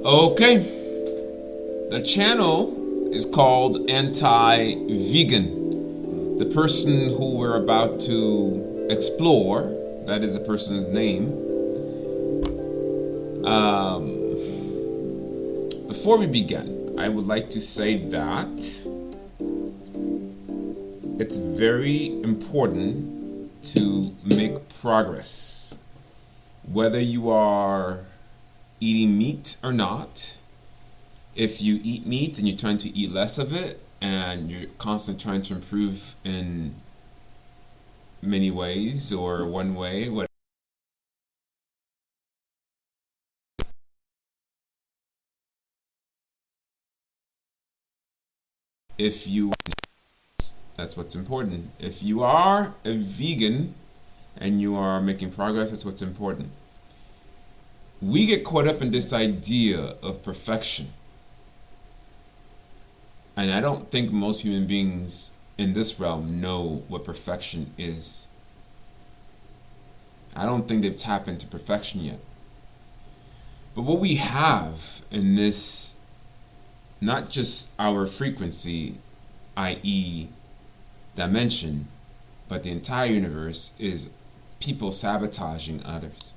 Okay, the channel is called Anti-Vegan. The person who we're about to explore, that is the person's name. Before we begin, I would like to say that it's very important to make progress. Whether you are eating meat or not, if you eat meat and you're trying to eat less of it and you're constantly trying to improve in many ways or one way, what if you that's what's important. If you are a vegan and you are making progress, that's what's important. We get caught up in this idea of perfection. And I don't think most human beings in this realm know what perfection is. I don't think they've tapped into perfection yet. But what we have in this, not just our frequency, i.e., dimension, but the entire universe, is people sabotaging others.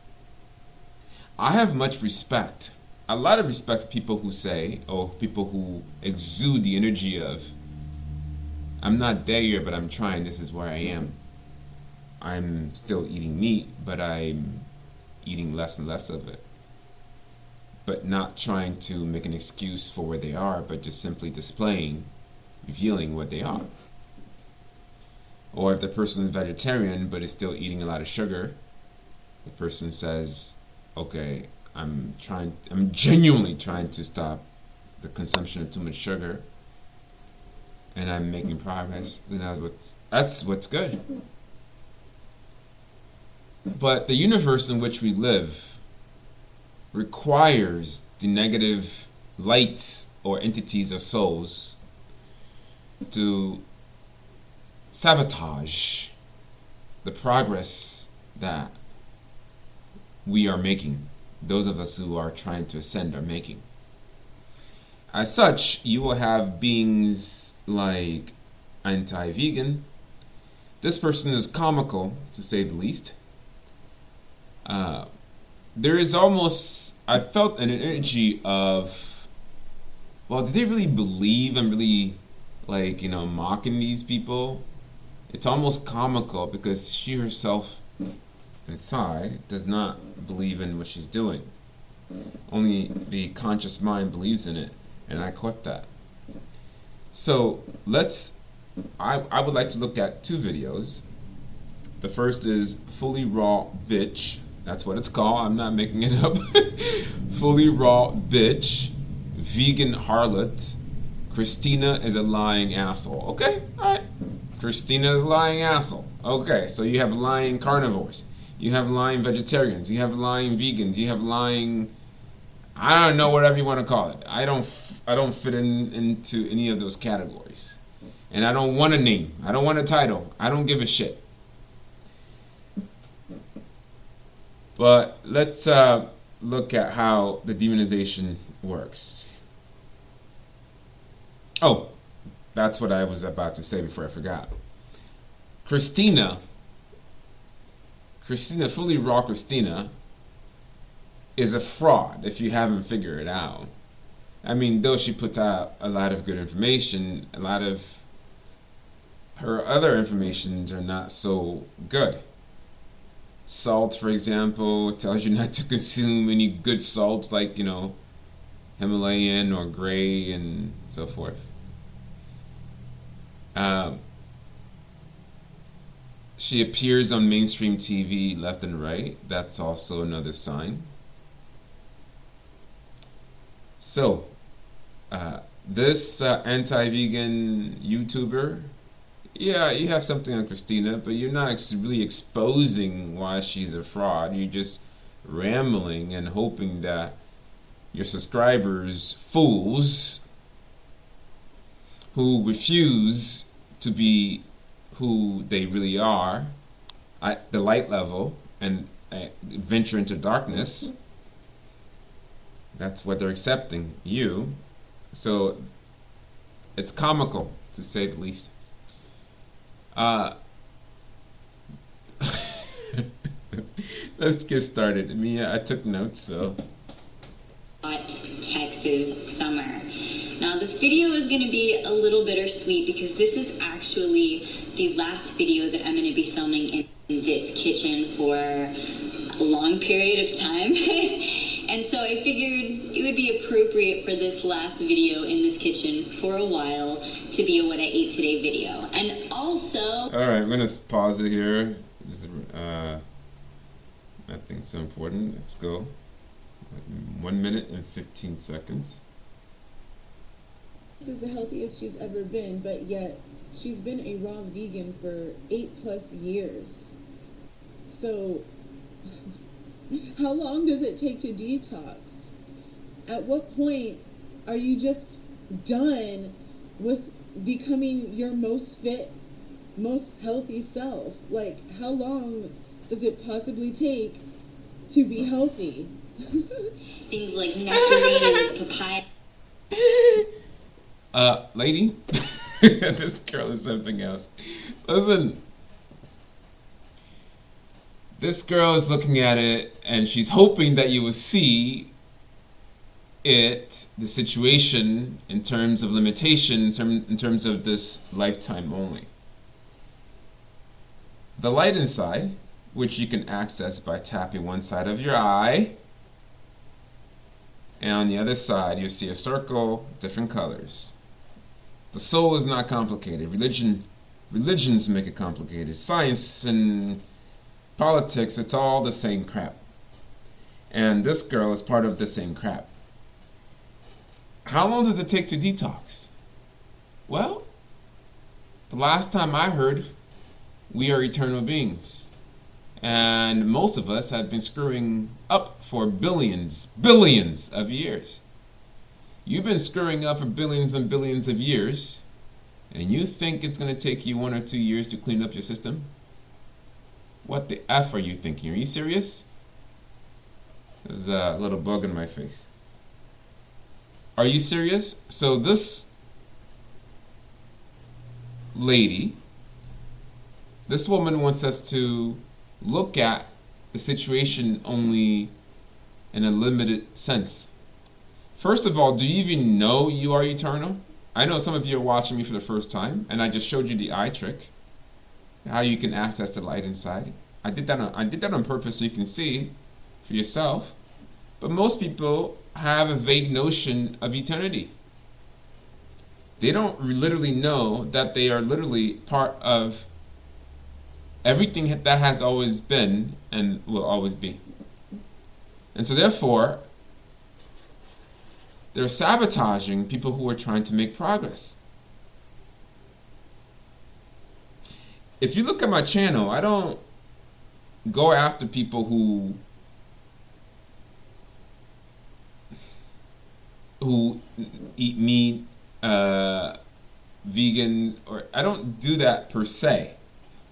I have much respect, a lot of respect for people who say, or people who exude the energy of, I'm not there yet, but I'm trying, this is where I am. I'm still eating meat, but I'm eating less and less of it. But not trying to make an excuse for where they are, but just simply displaying, revealing what they are. Or if the person is vegetarian but is still eating a lot of sugar, the person says, okay, I'm genuinely trying to stop the consumption of too much sugar, and I'm making progress, then that's what's good. But the universe in which we live requires the negative lights or entities or souls to sabotage the progress that we are making, those of us who are trying to ascend are making. As such, you will have beings like Anti-Vegan. This person is comical, to say the least. There is almost, I felt an energy of, well, do they really believe I'm really, mocking these people? It's almost comical because she herself inside does not believe in what she's doing. Only the conscious mind believes in it, and I caught that. So I would like to look at two videos. The first is Fully Raw Bitch. That's what it's called. I'm not making it up. Fully Raw Bitch, Vegan Harlot, Christina is a lying asshole. Okay? Alright. Christina is a lying asshole. Okay, so you have lying carnivores. You have lying vegetarians. You have lying vegans. You have lying, I don't know, whatever you want to call it. I don't fit into any of those categories. And I don't want a name. I don't want a title. I don't give a shit. But let's look at how the demonization works. Oh, that's what I was about to say before I forgot. Christina, Fully Raw Christina, is a fraud if you haven't figured it out. I mean, though she puts out a lot of good information, a lot of her other informations are not so good. Salt, for example, tells you not to consume any good salts like, Himalayan or gray and so forth. She appears on mainstream TV left and right. That's also another sign. So, this anti-vegan YouTuber, yeah, you have something on Christina, but you're not really exposing why she's a fraud. You're just rambling and hoping that your subscribers, fools, who refuse to be who they really are at the light level and venture into darkness, That's what they're accepting, you. So it's comical, to say the least. Uh, let's get started. Mia, I took notes, so. Hot Texas summer. Now this video is going to be a little bittersweet because this is actually the last video that I'm going to be filming in this kitchen for a long period of time. And so I figured it would be appropriate for this last video in this kitchen for a while to be a what I ate today video. And also... Alright, I'm going to pause it here. Nothing so important. Let's go. 1 minute and 15 seconds. This is the healthiest she's ever been, but yet she's been a raw vegan for 8+ years. So, how long does it take to detox? At what point are you just done with becoming your most fit, most healthy self? Like, how long does it possibly take to be healthy? Things like nectarines, papaya. Lady, this girl is something else. Listen, this girl is looking at it and she's hoping that you will see it, the situation, in terms of limitation, in terms of this lifetime only. The light inside, which you can access by tapping one side of your eye, and on the other side you'll see a circle, different colors. The soul is not complicated. Religions make it complicated. Science and politics, it's all the same crap. And this girl is part of the same crap. How long does it take to detox? Well, the last time I heard, we are eternal beings. And most of us have been screwing up for billions of years. You've been screwing up for billions and billions of years, and you think it's going to take you 1 or 2 years to clean up your system? What the F are you thinking? Are you serious? There's a little bug in my face. Are you serious? So this lady, this woman wants us to look at the situation only in a limited sense. First of all, do you even know you are eternal? I know some of you are watching me for the first time, and I just showed you the eye trick, how you can access the light inside. I did that on purpose so you can see for yourself. But most people have a vague notion of eternity. They don't literally know that they are literally part of everything that has always been and will always be. And so therefore, they're sabotaging people who are trying to make progress. If you look at my channel, I don't go after people who eat meat, vegan, or I don't do that per se.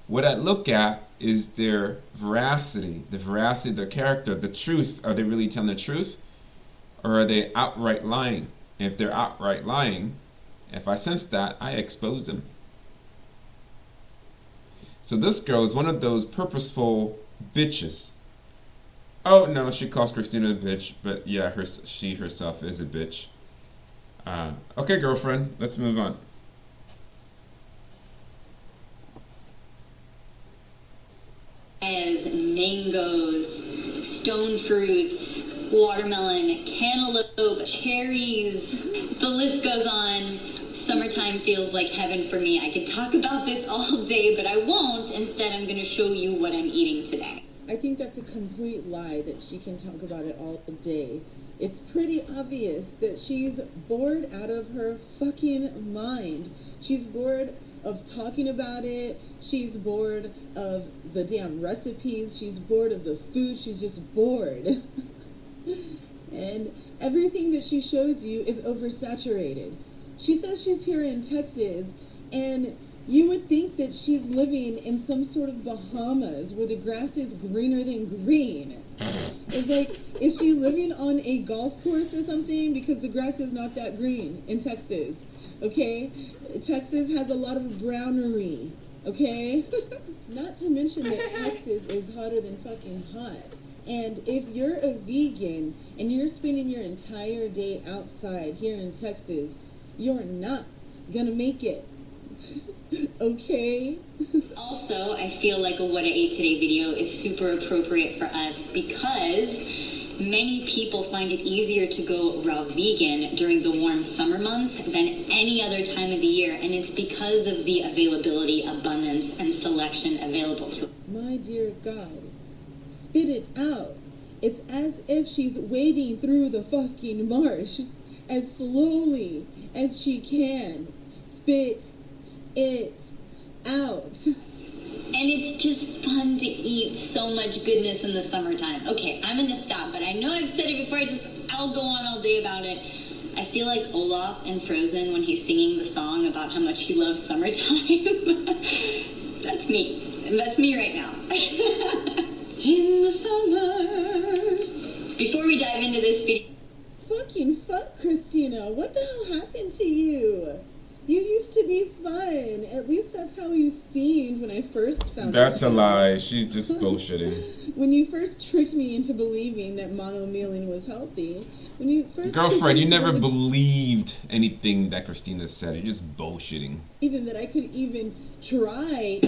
What I look at is their veracity, the veracity of their character, the truth. Are they really telling the truth? Or are they outright lying? If they're outright lying, if I sense that, I expose them. So this girl is one of those purposeful bitches. Oh no, she calls Christina a bitch, but yeah, she herself is a bitch. Okay, girlfriend, let's move on. As mangoes, stone fruits, watermelon, cantaloupe, cherries, the list goes on. Summertime feels like heaven for me. I could talk about this all day, but I won't. Instead, I'm going to show you what I'm eating today. I think that's a complete lie that she can talk about it all day. It's pretty obvious that she's bored out of her fucking mind. She's bored of talking about it. She's bored of the damn recipes. She's bored of the food. She's just bored. And everything that she shows you is oversaturated. She says she's here in Texas, and you would think that she's living in some sort of Bahamas where the grass is greener than green. It's like, is she living on a golf course or something? Because the grass is not that green in Texas, okay? Texas has a lot of brownery, okay? Not to mention that Texas is hotter than fucking hot. And if you're a vegan and you're spending your entire day outside here in Texas, you're not gonna make it. Okay? Also, I feel like a What I Ate Today video is super appropriate for us because many people find it easier to go raw vegan during the warm summer months than any other time of the year, and it's because of the availability, abundance, and selection available to us. My dear God, spit it out. It's as if she's wading through the fucking marsh as slowly as she can. Spit it out. And it's just fun to eat so much goodness in the summertime. Okay, I'm gonna stop, but I know I've said it before, I'll go on all day about it. I feel like Olaf in Frozen when he's singing the song about how much he loves summertime. That's me. And that's me right now. In the summer. Before we dive into this video. Fucking fuck, Christina. What the hell happened to you? You used to be fun. At least that's how you seemed when I first found out. That's a lie. She's just bullshitting. When you first tricked me into believing that mono-mealing was healthy. When you first Girlfriend, you never believed anything that Christina said. You're just bullshitting. Even that I could even try.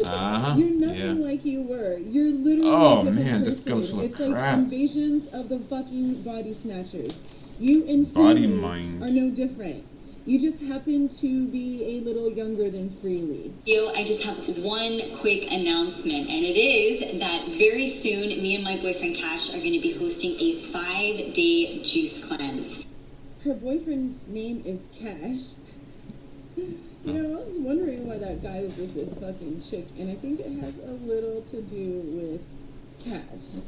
Uh-huh. You're nothing like you were. You're literally Oh, a different man, this person. goes full of It's like crap. invasions of the fucking body snatchers. You and Body Freely mind. are no different. You just happen to be a little younger than Freely. I just have one quick announcement, and it is that very soon me and my boyfriend Cash are going to be hosting a 5-day juice cleanse. Her boyfriend's name is Cash. You know, I was wondering why that guy was with this fucking chick, and I think it has a little to do with Cash.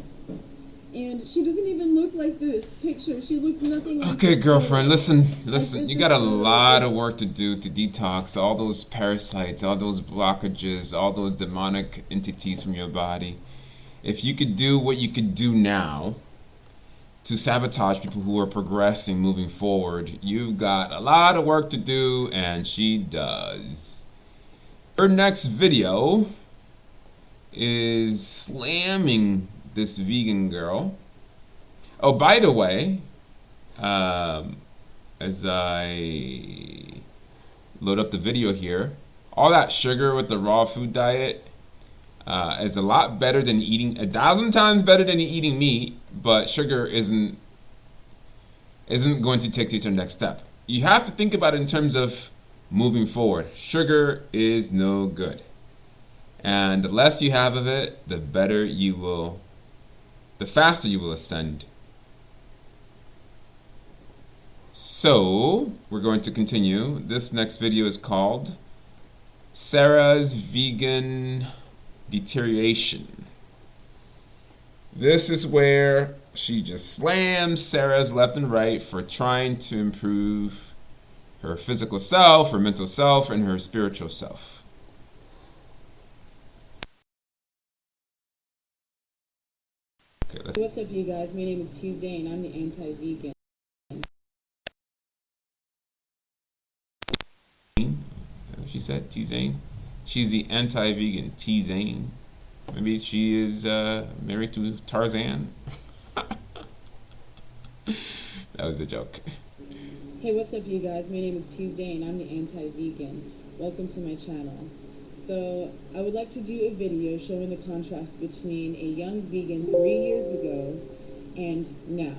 And she doesn't even look like this picture. She looks nothing like Okay, this girlfriend, photo. listen. You got a lot of work to do to detox all those parasites, all those blockages, all those demonic entities from your body. If you could do what you could do now to sabotage people who are progressing, moving forward, you've got a lot of work to do, and she does. Her next video is slamming this vegan girl. Oh, by the way, as I load up the video here, all that sugar with the raw food diet is a lot better than eating, 1,000 times better than eating meat, but sugar isn't going to take you to the next step. You have to think about it in terms of moving forward. Sugar is no good. And the less you have of it, the faster you will ascend. So, we're going to continue. This next video is called Sarah's Vegan Deterioration. This is where she just slams Sarah's left and right for trying to improve her physical self, her mental self, and her spiritual self. Okay, What's up, you guys? My name is Tuesday, and I'm the anti-vegan. She said T-Zane. She's the anti-vegan T-Zane. Maybe she is married to Tarzan. That was a joke. Hey, what's up, you guys? My name is Tuesday, and I'm the anti-vegan. Welcome to my channel. So, I would like to do a video showing the contrast between a young vegan 3 years ago and now.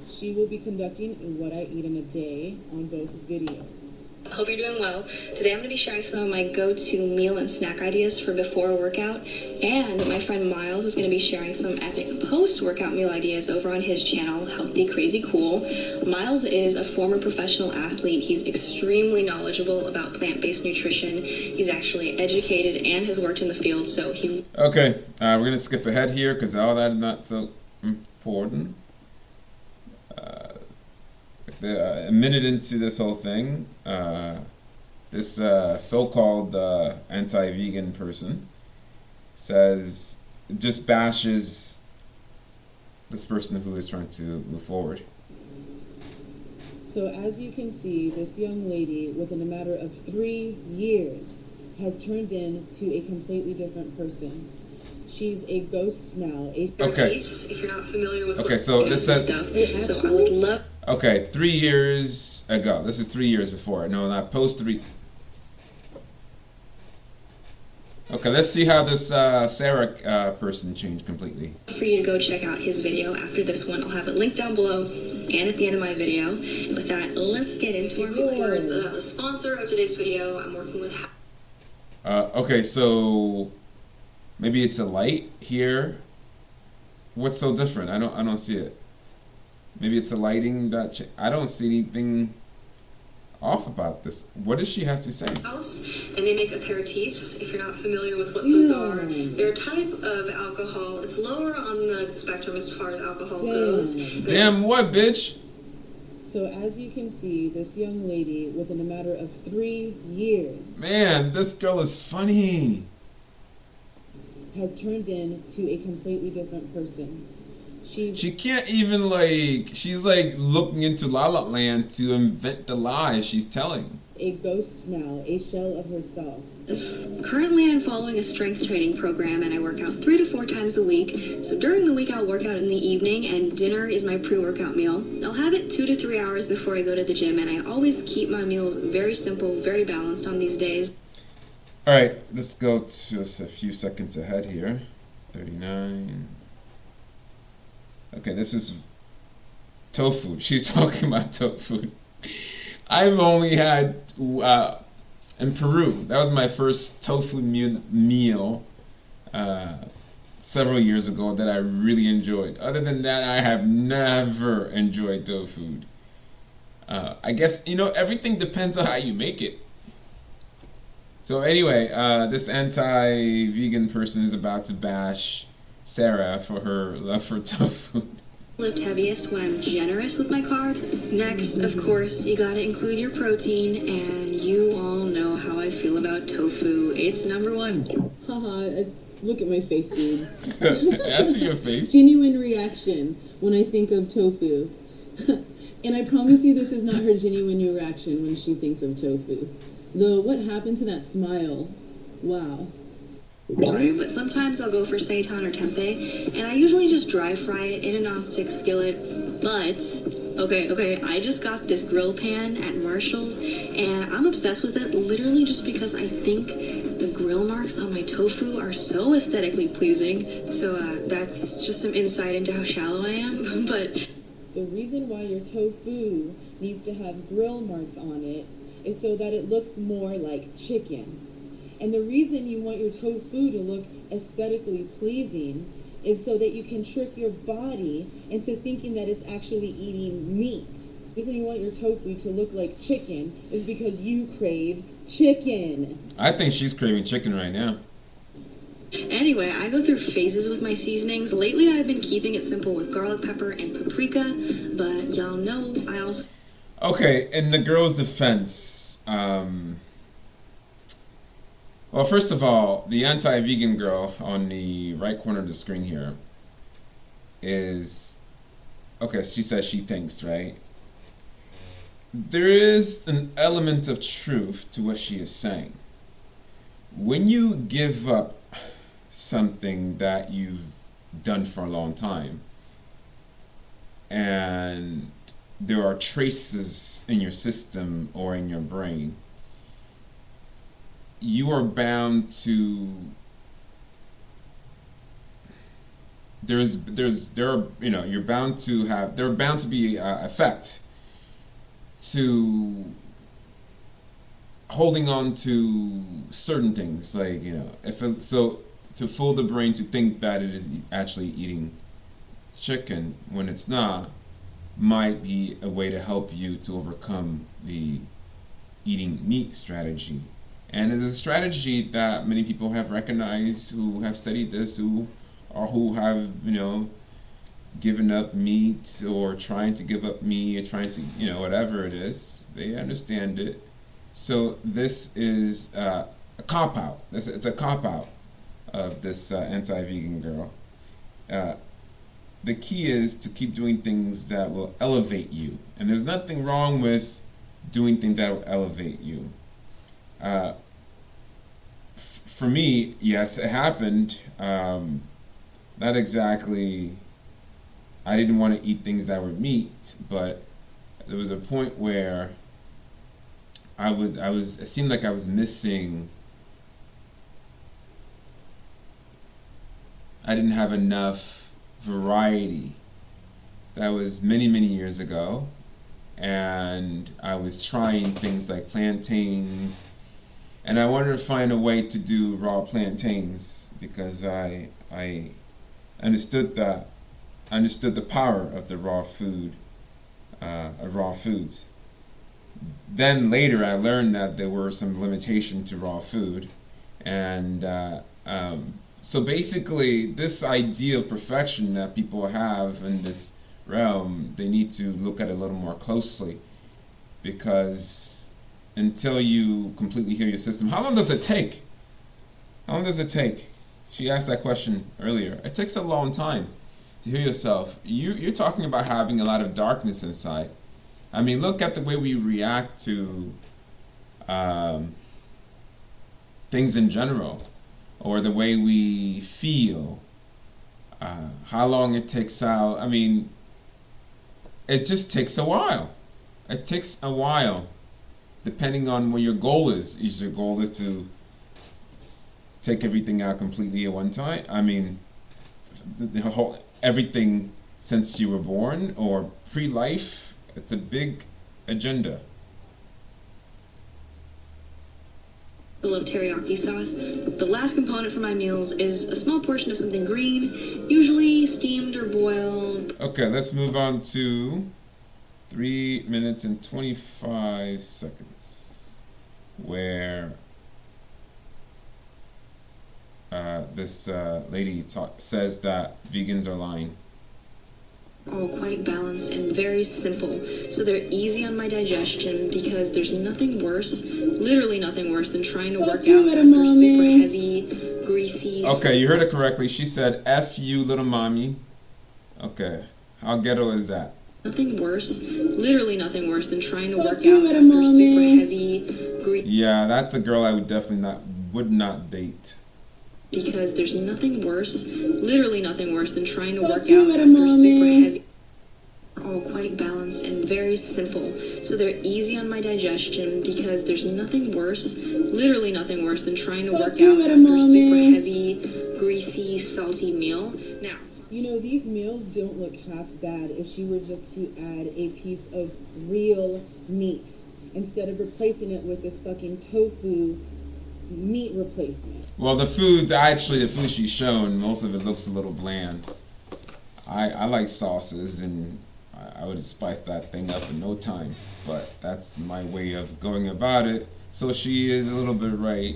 She will be conducting a What I Eat in a Day on both videos. Hope you're doing well. Today I'm going to be sharing some of my go-to meal and snack ideas for before a workout, and my friend Miles is going to be sharing some epic post-workout meal ideas over on his channel, Healthy Crazy Cool. Miles is a former professional athlete. He's extremely knowledgeable about plant-based nutrition. He's actually educated and has worked in the field, so he... Okay, we're going to skip ahead here because all that is not so important. A minute into this whole thing, this so-called anti-vegan person just bashes this person who is trying to move forward. So as you can see, this young lady, within a matter of 3 years, has turned into a completely different person. She's a ghost now. Okay. If you're not familiar with Okay, so this says stuff, so I would love. okay, 3 years ago. This is 3 years before. No, not post 3. Okay, let's see how this Sarah person changed completely. For you to go check out his video after this one. I'll have it linked down below and at the end of my video. And with that, let's get into our rewards. The sponsor of today's video, I'm working with. Okay, so maybe it's a light here. What's so different? I don't see it. Maybe it's a lighting that I don't see anything off about this. What does she have to say? House, and they make aperitifs. If you're not familiar with what those are, they're a type of alcohol. It's lower on the spectrum as far as alcohol goes. Damn what, bitch? So as you can see, this young lady, within a matter of 3 years, Man, this girl is funny. has turned into a completely different person. She can't even she's like looking into La La Land to invent the lies she's telling. A ghost now, a shell of herself. Currently, I'm following a strength training program, and I work out 3 to 4 times a week. So during the week, I'll work out in the evening, and dinner is my pre-workout meal. I'll have it 2 to 3 hours before I go to the gym, and I always keep my meals very simple, very balanced on these days. All right, let's go just a few seconds ahead here. 39. Okay, this is tofu. She's talking about tofu. I've only had in Peru. That was my first tofu meal several years ago that I really enjoyed. Other than that, I have never enjoyed tofu. I guess, everything depends on how you make it. So anyway, this anti-vegan person is about to bash Sarah for her love for tofu. Lift heaviest when I'm generous with my carbs. Next, of course, you gotta include your protein, and you all know how I feel about tofu. It's number 1. Haha, look at my face, dude. I see your face. Genuine reaction when I think of tofu. And I promise you this is not her genuine reaction when she thinks of tofu. Though, what happened to that smile? Wow. But sometimes I'll go for seitan or tempeh, and I usually just dry fry it in a nonstick skillet. But okay, I just got this grill pan at Marshall's, and I'm obsessed with it literally just because I think the grill marks on my tofu are so aesthetically pleasing. So that's just some insight into how shallow I am. But the reason why your tofu needs to have grill marks on it is so that it looks more like chicken. And the reason you want your tofu to look aesthetically pleasing is so that you can trick your body into thinking that it's actually eating meat. The reason you want your tofu to look like chicken is because you crave chicken. I think she's craving chicken right now. Anyway, I go through phases with my seasonings. Lately, I've been keeping it simple with garlic pepper and paprika, but y'all know I also... Okay, in the girl's defense, well, first of all, the anti-vegan girl on the right corner of the screen here is... Okay, she says she thinks, right? There is an element of truth to what she is saying. When you give up something that you've done for a long time, and there are traces in your system or in your brain, you are bound to there are bound to be effect to holding on to certain things, like so to fool the brain to think that it is actually eating chicken when it's not might be a way to help you to overcome the eating meat strategy. And it's a strategy that many people have recognized who have studied this, who have, given up meat or trying to give up meat or trying to, whatever it is. They understand it. So this is a cop-out. It's a cop-out of this anti-vegan girl. the key is to keep doing things that will elevate you. And there's nothing wrong with doing things that will elevate you. For me, yes, it happened. Not exactly, I didn't want to eat things that were meat, but there was a point where it seemed like I was missing, I didn't have enough variety. That was many, many years ago. And I was trying things like plantains. And I wanted to find a way to do raw plantains because I understood the power of the raw food, of raw foods. Then later I learned that there were some limitation to raw food. And so basically, this idea of perfection that people have in this realm, they need to look at it a little more closely, because until you completely heal your system, how long does it take? How long does it take? She asked that question earlier. It takes a long time to heal yourself. You're talking about having a lot of darkness inside. I mean, look at the way we react to things in general, or the way we feel, how long it takes out. I mean, it just takes a while. It takes a while, depending on what your goal is. Is your goal is to take everything out completely at one time? I mean, the whole everything since you were born or pre-life. It's a big agenda. Full of teriyaki sauce. The last component for my meals is a small portion of something green, usually steamed or boiled. Okay, let's move on to 3 minutes and 25 seconds, where this lady says that vegans are lying. All quite balanced and very simple, so they're easy on my digestion because there's nothing worse, literally nothing worse, than trying to work out after super heavy, greasy. Okay, you heard it correctly. She said, F you, little mommy. Okay, how ghetto is that? Nothing worse, literally nothing worse, than trying to work out after super heavy, greasy. Yeah, that's a girl I would not date. Because there's nothing worse, literally nothing worse, than trying to work out after super heavy. All quite balanced and very simple, so they're easy on my digestion because there's nothing worse, literally nothing worse, than trying to work out after super heavy, greasy, salty meal. Now, you know, these meals don't look half bad if she were just to add a piece of real meat instead of replacing it with this fucking tofu meat replacement. Well, the food she's shown, most of it looks a little bland. I like sauces, and I would have spiced that thing up in no time, but that's my way of going about it. So she is a little bit right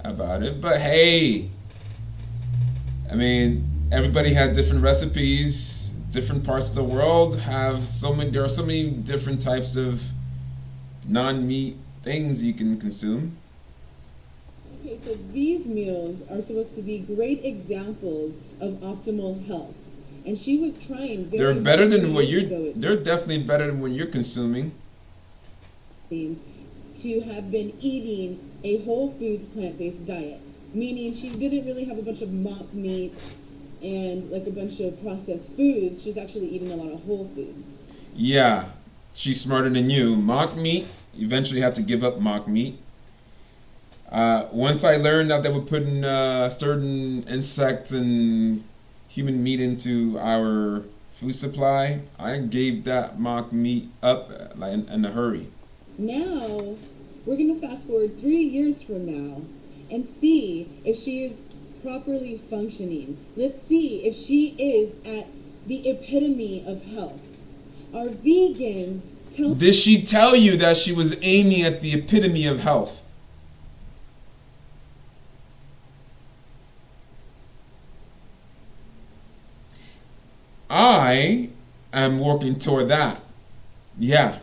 about it, but hey, I mean, everybody has different recipes. Different parts of the world there are so many different types of non-meat things you can consume. Okay, so these meals are supposed to be great examples of optimal health. And she was trying They're better than what they're definitely better than what you're consuming. Seems to have been eating a whole foods plant-based diet, meaning she didn't really have a bunch of mock meats and like a bunch of processed foods. She's actually eating a lot of whole foods. Yeah, she's smarter than you. Mock meat, you eventually have to give up mock meat. Once I learned that they were putting certain insects and human meat into our food supply, I gave that mock meat up in a hurry. Now, we're going to fast forward 3 years from now and see if she is properly functioning. Let's see if she is at the epitome of health. Our vegans tell... Did she tell you that she was aiming at the epitome of health? I am working toward that. Yeah.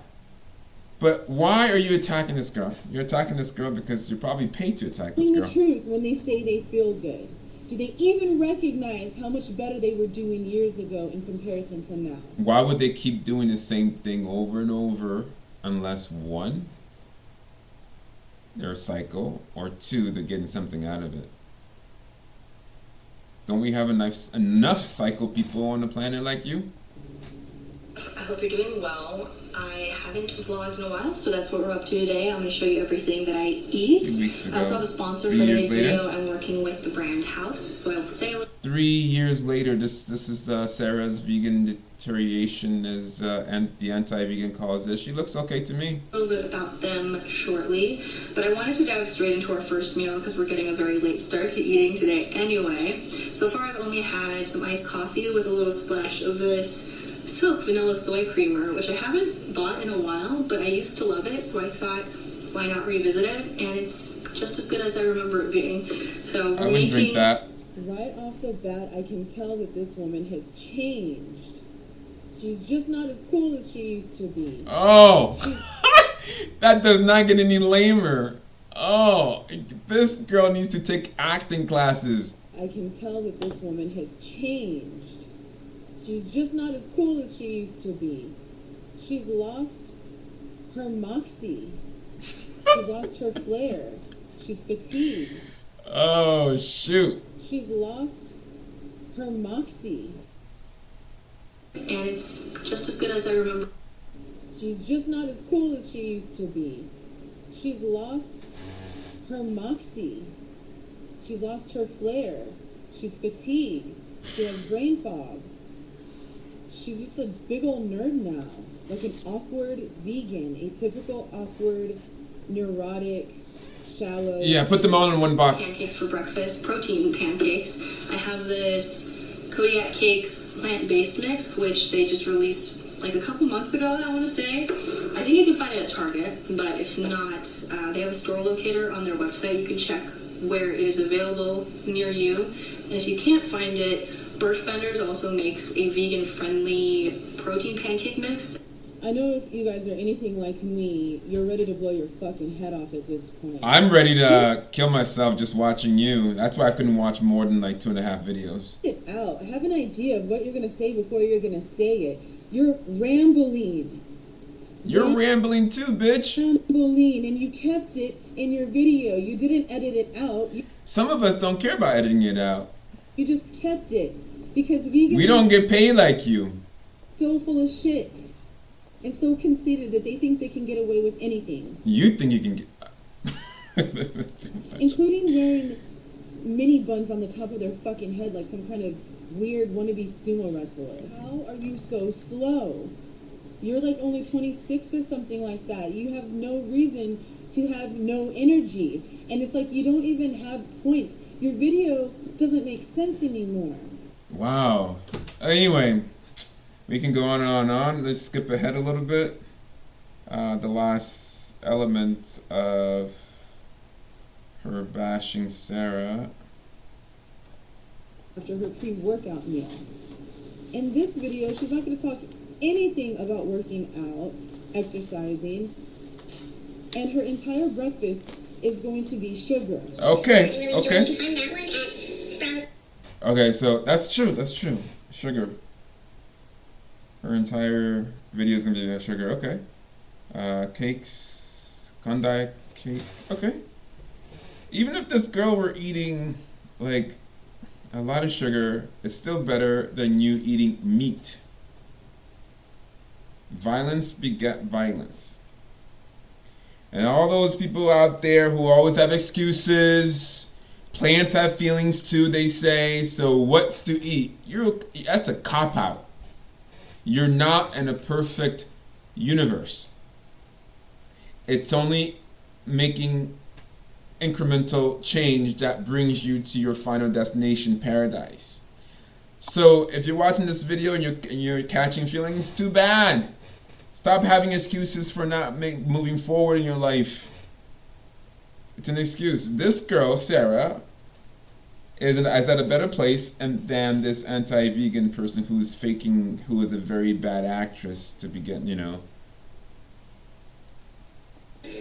But why are you attacking this girl? You're attacking this girl because you're probably paid to attack this girl. The truth when they say they feel good. Do they even recognize how much better they were doing years ago in comparison to now? Why would they keep doing the same thing over and over unless one, they're a cycle, or two, they're getting something out of it? Don't we have enough cycle people on the planet like you? I hope you're doing well. I haven't vlogged in a while, so that's what we're up to today. I'm going to show you everything that I eat. 2 weeks I also ago. have a sponsor 3 for years today's later. video. I'm working with the brand House, so I will say a 3 years later, this is Sarah's vegan deterioration, as and the anti-vegan calls this. She looks okay to me. little bit about them shortly, but I wanted to dive straight into our first meal because we're getting a very late start to eating today anyway. So far I've only had some iced coffee with a little splash of this Silk vanilla soy creamer, which I haven't bought in a while, but I used to love it, so I thought, why not revisit it? And it's just as good as I remember it being. So I wouldn't drink that. Right off the bat, I can tell that this woman has changed. She's just not as cool as she used to be. Oh, that does not get any lamer. Oh, this girl needs to take acting classes. I can tell that this woman has changed. She's just not as cool as she used to be. She's lost her moxie. She's lost her flair. She's fatigued. Oh, shoot. She's lost her moxie. And it's just as good as I remember. She's just not as cool as she used to be. She's lost her moxie. She's lost her flair. She's fatigued. She has brain fog. She's just a big old nerd now. Like an awkward vegan. A typical awkward, neurotic, shallow... Yeah, put them all in one box. Pancakes for breakfast, protein pancakes. I have this Kodiak Cakes plant-based mix, which they just released like a couple months ago, I want to say. I think you can find it at Target, but if not, they have a store locator on their website. You can check where it is available near you. And if you can't find it, Birchbenders also makes a vegan-friendly protein pancake mix. I know if you guys are anything like me, you're ready to blow your fucking head off at this point. I'm ready to kill myself just watching you. That's why I couldn't watch more than like 2.5 videos. Get it out. Have an idea of what you're going to say before you're going to say it. You're rambling. You're rambling too, bitch. Rambling, and you kept it in your video. You didn't edit it out. Some of us don't care about editing it out. You just kept it. Because vegans We don't get paid like you. are so full of shit and so conceited that they think they can get away with anything. You think you can get... That's too much. Including wearing mini buns on the top of their fucking head like some kind of weird wannabe sumo wrestler. How are you so slow? You're like only 26 or something like that. You have no reason to have no energy. And it's like you don't even have points. Your video doesn't make sense anymore. Wow. Anyway, we can go on and on and on. Let's skip ahead a little bit. The last element of her bashing Sarah. After her pre-workout meal. In this video, she's not going to talk anything about working out, exercising, and her entire breakfast is going to be sugar. Okay, okay, so that's true, Sugar. Her entire video is going to be about sugar, okay. Cakes, Kondai cake, okay. Even if this girl were eating, like, a lot of sugar, it's still better than you eating meat. Violence beget violence. And all those people out there who always have excuses, plants have feelings too, they say, so what's to eat? That's a cop-out. You're not in a perfect universe. It's only making incremental change that brings you to your final destination, paradise. So if you're watching this video and you're catching feelings, too bad. Stop having excuses for not moving forward in your life. It's an excuse. This girl, Sarah, is at a better place than this anti-vegan person who is a very bad actress to begin,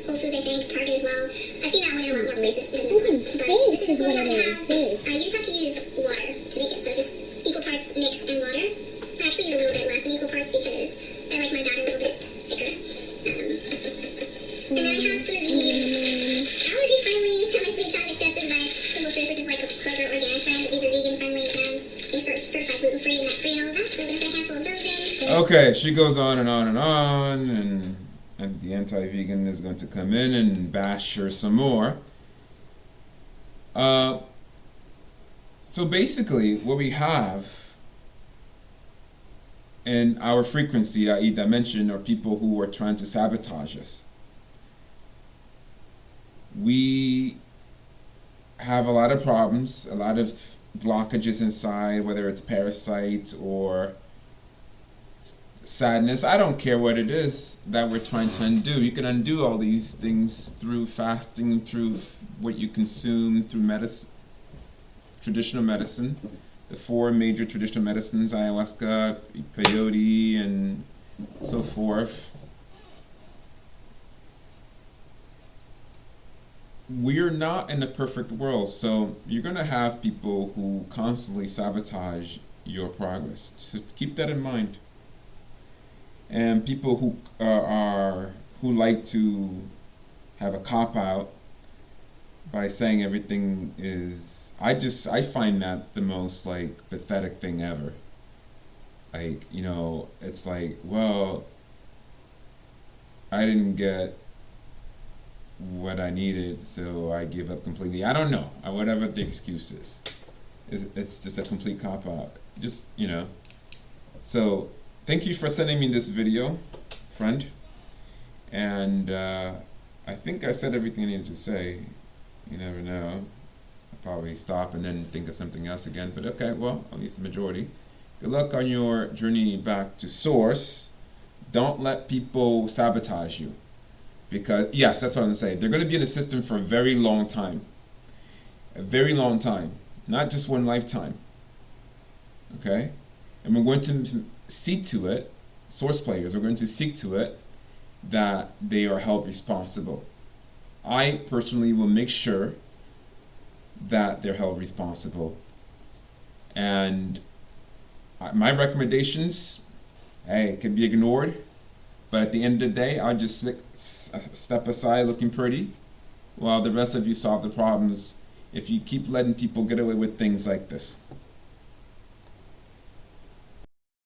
Whole Foods, I think, Target as well. I've seen that one in a lot more places than this one. But this is what I have. You just have to use water to make it. So just equal parts mix and water. I actually use a little bit less than equal parts because I like my batter a little bit thicker. And then I have some of these allergy-friendly semi-sweet chocolate chips by Simple Truth, which is like a Kroger organic brand. These are vegan-friendly and these are certified gluten-free and nut-free and all of that. So we're going to put a handful of those in. Okay, she goes on and on and on, and the anti-vegan is going to come in and bash her some more. So basically, what we have in our frequency, i.e. dimension, are people who are trying to sabotage us. We have a lot of problems, a lot of blockages inside, whether it's parasites or sadness. I don't care what it is that we're trying to undo. You can undo all these things through fasting, through what you consume, through medicine, traditional medicine. The 4 major traditional medicines, ayahuasca, peyote, and so forth. We're not in a perfect world, so you're going to have people who constantly sabotage your progress. So keep that in mind. And people who who like to have a cop-out by saying everything is, I find that the most like pathetic thing ever. Like, you know, it's like, well, I didn't get what I needed, so I give up completely. I don't know, whatever the excuse is. It's just a complete cop-out. Just, you know. So, thank you for sending me this video, friend. And I think I said everything I needed to say. You never know. I'll probably stop and then think of something else again. But okay, well, at least the majority. Good luck on your journey back to source. Don't let people sabotage you. Because, yes, that's what I'm going to say. They're going to be in the system for a very long time. A very long time. Not just one lifetime. Okay? And we're going to seek to it, source players are going to seek to it, that they are held responsible. I personally will make sure that they're held responsible. And my recommendations, hey, can be ignored. But at the end of the day, I'll just step aside looking pretty while the rest of you solve the problems if you keep letting people get away with things like this.